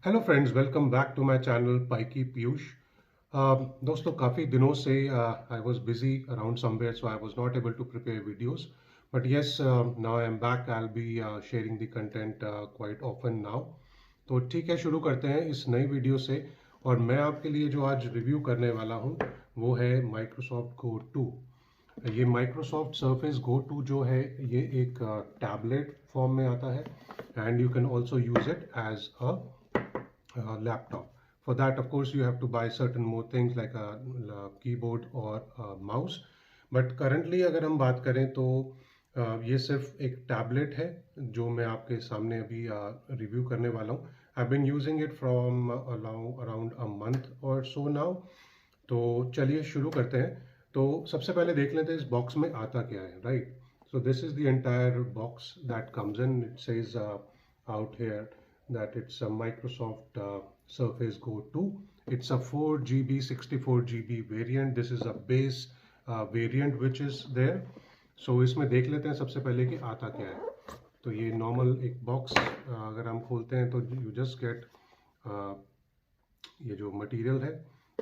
Hello friends, welcome back to my channel पाइकी पीयूष। दोस्तों, काफ़ी दिनों से I was busy around somewhere, so I was not able to prepare videos, but yes, now I am back. I will be sharing the content quite often now. तो ठीक है, शुरू करते हैं इस नई वीडियो से। और मैं आपके लिए जो आज रिव्यू करने वाला हूँ वो है माइक्रोसॉफ्ट गो 2। ये माइक्रोसॉफ्ट सर्फेस गो 2 जो है, ये एक टैबलेट फॉर्म में आता है, and you can also use it as a laptop. For that, of course, you have to buy certain more things like a keyboard or a mouse. But currently अगर हम बात करें तो ये सिर्फ एक टैबलेट है जो मैं आपके सामने अभी रिव्यू करने वाला हूँ। I've been using it from around a month or so now. तो चलिए शुरू करते हैं। तो सबसे पहले देख लेते हैं इस बॉक्स में आता क्या है, right? So this is the entire box that comes in. It says out here that it's a Microsoft Surface Go 2. It's a 4 GB, 64 GB variant. This is a base variant which is there. So इसमें देख लेते हैं सबसे पहले कि आता क्या है। तो ये नॉर्मल एक बॉक्स अगर हम खोलते हैं तो यू जस्ट गेट ये जो मटेरियल है,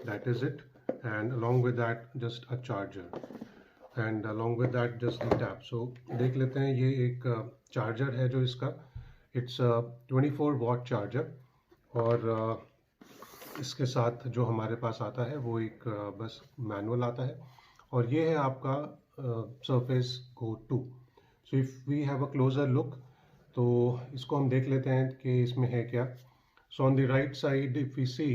that is it, and along with that just a charger, and along with that just the tab. So देख लेते हैं, ये एक चार्जर है जो इसका, इट्स 24 वॉट चार्जर। और इसके साथ जो हमारे पास आता है वो एक बस मैनुअल आता है। और ये है आपका Surface Go 2। So if we have a closer look, तो इसको हम देख लेते हैं कि इसमें है क्या। So on the right side if we see,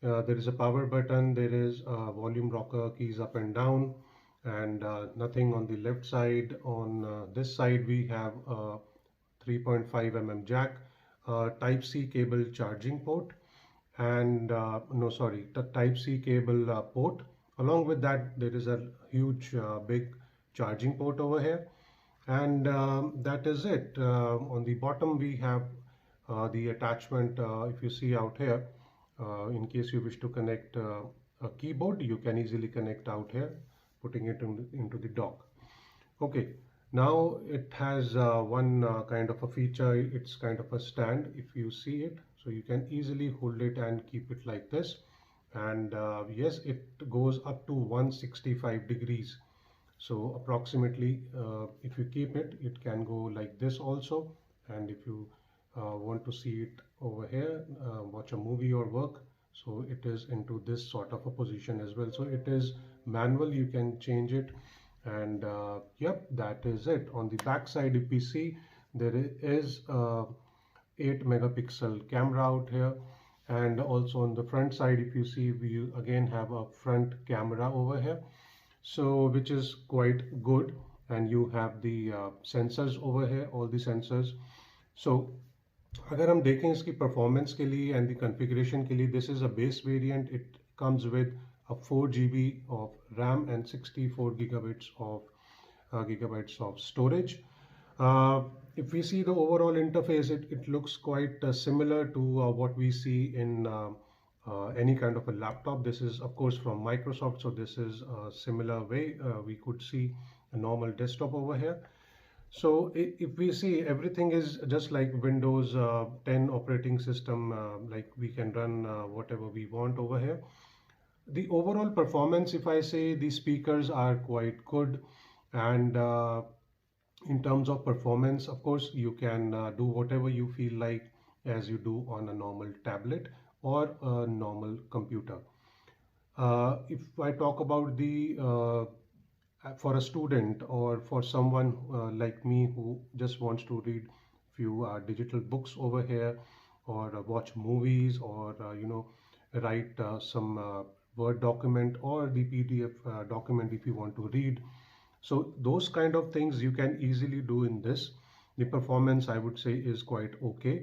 there is a power button, there is a volume rocker, keys up and down, and nothing on the left side. On this side we have a 3.5 mm jack, type C cable charging port, and no, sorry, the type C cable port. Along with that there is a huge big charging port over here, and that is it. On the bottom we have the attachment. If you see out here, in case you wish to connect a keyboard, you can easily connect out here, putting it into the dock. Okay, now it has one kind of a feature. It's kind of a stand, if you see it, so you can easily hold it and keep it like this. And yes, it goes up to 165 degrees. So approximately, if you keep it, it can go like this also. And if you want to see it over here, watch a movie or work, so it is into this sort of a position as well. So it is manual, you can change it. And yep, that is it. On the back side, if we see, there is a 8 megapixel camera out here. And also on the front side, if you see, we again have a front camera over here, so which is quite good. And you have the sensors over here, all the sensors. So अगर हम देखें इसकी performance के लिए and the configuration के लिए, this is a base variant. It comes with a 4 GB of RAM and 64 gigabytes of storage. If we see the overall interface, it looks quite similar to what we see in any kind of a laptop. This is of course from Microsoft, so this is a similar way. We could see a normal desktop over here. So if we see, everything is just like Windows 10 operating system, like we can run whatever we want over here. The overall performance, if I say, the speakers are quite good. And in terms of performance, of course, you can do whatever you feel like as you do on a normal tablet or a normal computer. If I talk about the for a student or for someone like me who just wants to read few digital books over here, or watch movies, or write some word document or the PDF document if you want to read, so those kind of things you can easily do in this. The performance, I would say, is quite okay,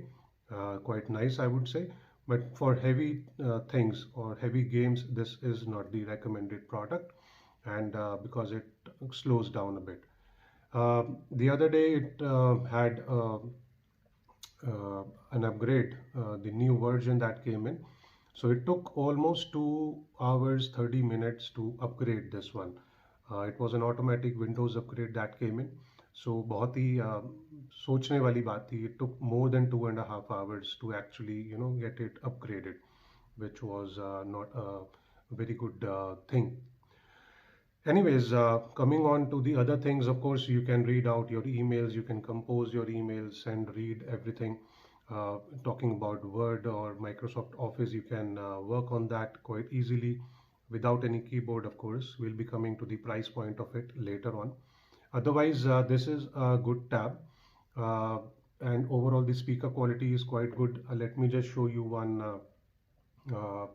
quite nice, I would say. But for heavy things or heavy games, this is not the recommended product, and because it slows down a bit. The other day it had an upgrade, the new version that came in. So it took almost 2 hours 30 minutes to upgrade this one. It was an automatic Windows upgrade that came in. So बहुत ही सोचने वाली बात थी. It took more than 2.5 hours to actually get it upgraded, which was not a very good thing. Anyways, coming on to the other things, of course, you can read out your emails, you can compose your emails and read everything. Talking about Word or Microsoft Office, you can work on that quite easily without any keyboard, of course. We'll be coming to the price point of it later on. Otherwise, this is a good tab. Uh, and overall, the speaker quality is quite good. Let me just show you one. Uh,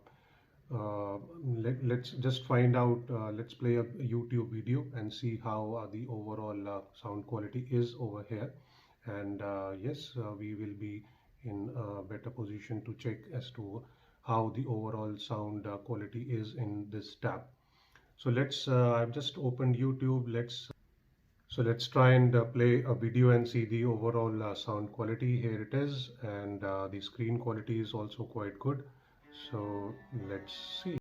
let's just find out, let's play a YouTube video and see how the overall sound quality is over here. And yes, we will be in a better position to check as to how the overall sound quality is in this tab. So I've just opened YouTube. Let's try and play a video and see the overall sound quality. Here it is, and the screen quality is also quite good. So let's see.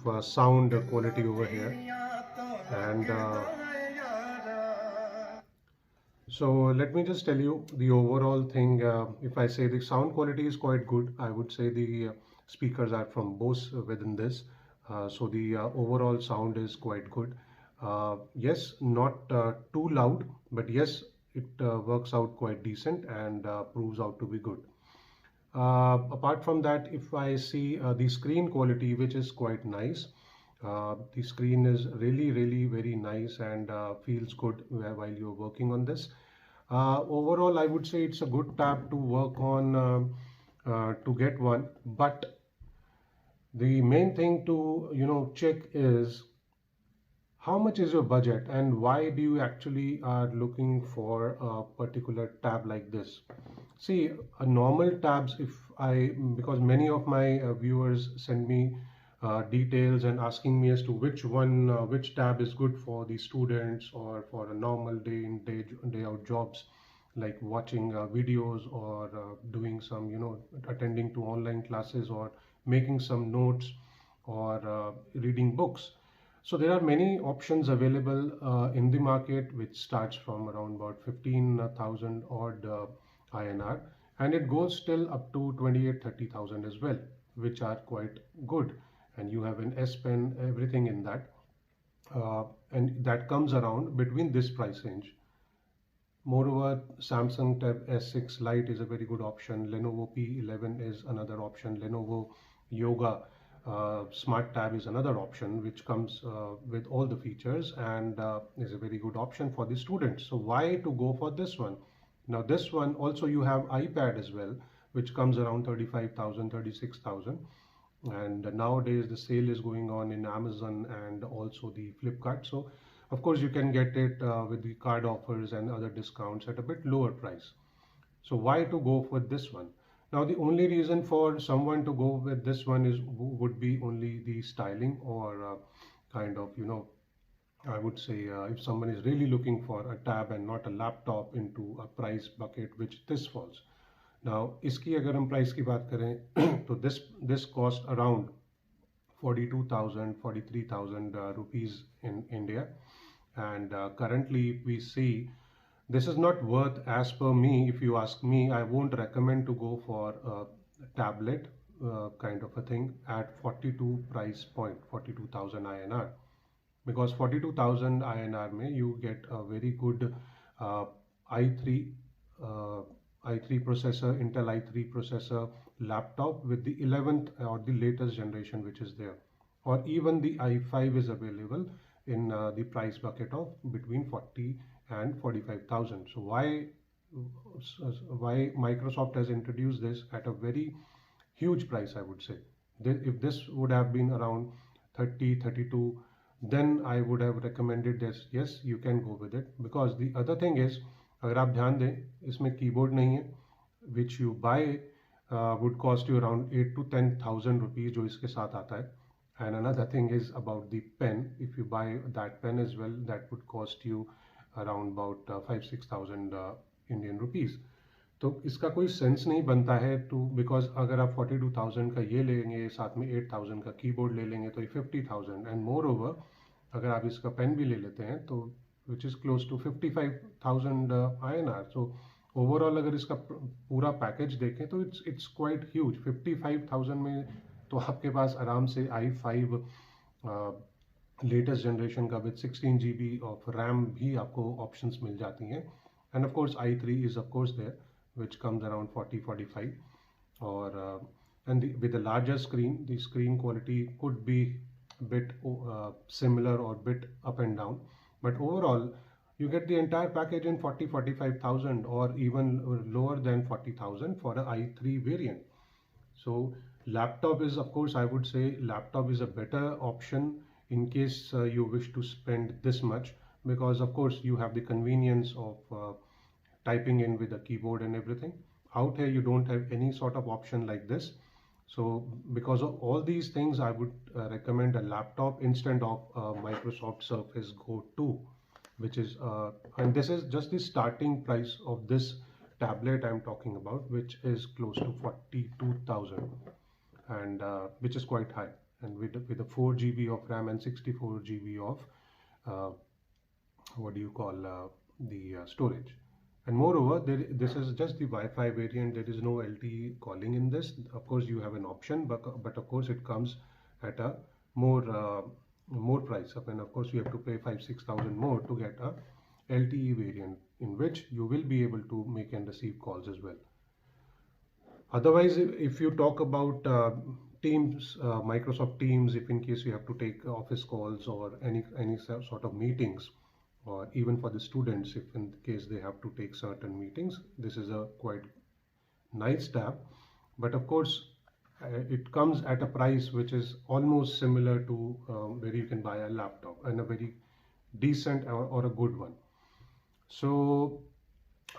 Of sound quality over here, and so let me just tell you the overall thing. If I say the sound quality is quite good, I would say the speakers are from Bose within this. So the overall sound is quite good. Yes, not too loud, but yes, it works out quite decent and proves out to be good. Apart from that, if I see the screen quality, which is quite nice, the screen is really, really very nice and feels good while you're working on this. Overall, I would say it's a good tab to work on to get one. But the main thing to check is how much is your budget and why do you actually are looking for a particular tab like this. See, a normal tabs, if I, because many of my viewers send me details and asking me as to which tab is good for the students or for a normal day in, day out jobs, like watching videos or doing some, attending to online classes or making some notes or reading books. So there are many options available in the market, which starts from around about 15,000 odd INR, and it goes still up to 28, 30,000 as well, which are quite good. And you have an S Pen, everything in that. And that comes around between this price range. Moreover, Samsung Tab S6 Lite is a very good option. Lenovo P11 is another option. Lenovo Yoga Smart Tab is another option, which comes with all the features and is a very good option for the students. So why to go for this one? Now this one also you have iPad as well, which comes around 35,000, 36,000. And nowadays the sale is going on in Amazon and also the Flipkart. So of course you can get it with the card offers and other discounts at a bit lower price. So why to go for this one? Now the only reason for someone to go with this one is would be only the styling or kind of, I would say if someone is really looking for a tab and not a laptop into a price bucket which this falls. Now इसकी अगर हम price की बात करें तो this cost around 42,000, 43,000 rupees in India. And currently we see this is not worth, as per me, if you ask me, I won't recommend to go for a tablet kind of a thing at 42 price point, 42,000 INR. Because 42,000 INR may you get a very good uh, i3 uh, i3 processor, Intel i3 processor laptop with the 11th or the latest generation which is there, or even the i5 is available in the price bucket of between 40 and 45,000. So why Microsoft has introduced this at a very huge price, I would say. If this would have been around 30, 32 then I would have recommended this. Yes, you can go with it, because the other thing is, अगर आप ध्यान दें, इसमें keyboard नहीं है, which you buy would cost you around 8 to 10,000 rupees, जो इसके साथ आता है. And another thing is about the pen. If you buy that pen as well, that would cost you around about 5-6,000 Indian rupees. तो इसका कोई sense नहीं बनता है टू, बिकॉज अगर आप 42,000 का ये लेंगे, साथ में 8,000 का कीबोर्ड ले लेंगे, तो ये 50,000. एंड मोर ओवर अगर आप इसका पेन भी ले लेते हैं तो which is close to 55,000 INR. So overall अगर इसका पूरा पैकेज देखें तो इट्स क्वाइट ह्यूज. 55,000 में तो आपके पास आराम से i5 लेटेस्ट जनरेशन का विद 16 GB ऑफ रैम भी आपको ऑप्शंस मिल जाती हैं. And of course i3 is of course there, which comes around 40-45, or with a larger screen, the screen quality could be a bit similar or bit up and down, but overall you get the entire package in 40-45,000 or even lower than 40,000 for a i3 variant. So laptop is, of course, I would say laptop is a better option in case you wish to spend this much, because of course you have the convenience of typing in with a keyboard and everything. Out here you don't have any sort of option like this. So because of all these things, I would recommend a laptop instead of Microsoft Surface Go 2, which is and this is just the starting price of this tablet I'm talking about, which is close to 42,000, and which is quite high, and with a 4 GB of RAM and 64 GB of what do you call the storage. And moreover, this is just the Wi-Fi variant. There is no LTE calling in this. Of course, you have an option, but of course it comes at a more price. And of course, you have to pay 5-6,000 more to get a LTE variant, in which you will be able to make and receive calls as well. Otherwise, if you talk about Teams, Microsoft Teams, if in case you have to take office calls or any sort of meetings, or even for the students, if in case they have to take certain meetings, this is a quite nice tab. But of course, it comes at a price which is almost similar to where you can buy a laptop, and a very decent or a good one. So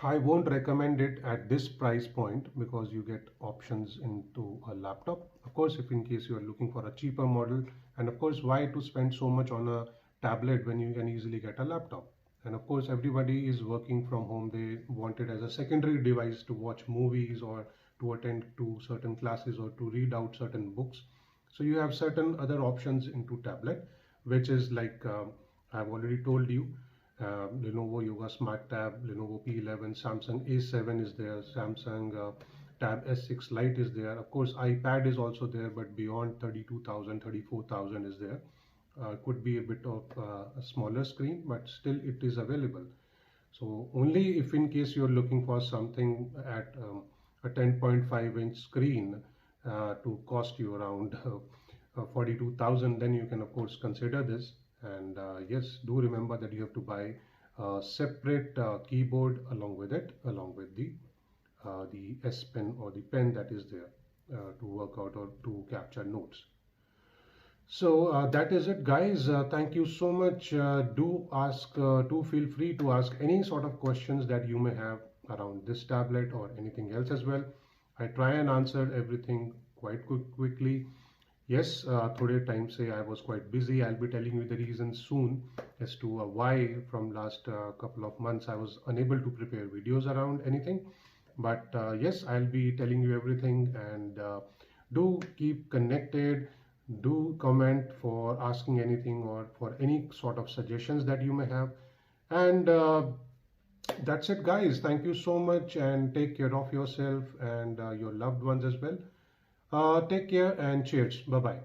I won't recommend it at this price point, because you get options into a laptop. Of course, if in case you are looking for a cheaper model, and of course, why to spend so much on a tablet when you can easily get a laptop? And of course, everybody is working from home. They want it as a secondary device to watch movies, or to attend to certain classes, or to read out certain books. So you have certain other options into tablet, which is like I've already told you, Lenovo Yoga Smart Tab, Lenovo P11, Samsung A7 is there, Samsung Tab S6 Lite is there. Of course, iPad is also there, but beyond 32,000, 34,000 is there. Could be a bit of a smaller screen, but still it is available. So only if in case you're looking for something at a 10.5-inch screen to cost you around 42,000, then you can of course consider this. And yes, do remember that you have to buy a separate keyboard along with it, along with the S Pen or the pen that is there to work out or to capture notes. So that is it, guys. Thank you so much. Do feel free to ask any sort of questions that you may have around this tablet or anything else as well. I try and answer everything quite quickly. Yes, today time say I was quite busy. I'll be telling you the reason soon as to why from last couple of months I was unable to prepare videos around anything. But yes, I'll be telling you everything, and do keep connected. Do comment for asking anything or for any sort of suggestions that you may have. And that's it, guys. Thank you so much, and take care of yourself and your loved ones as well. Take care and cheers. Bye-bye.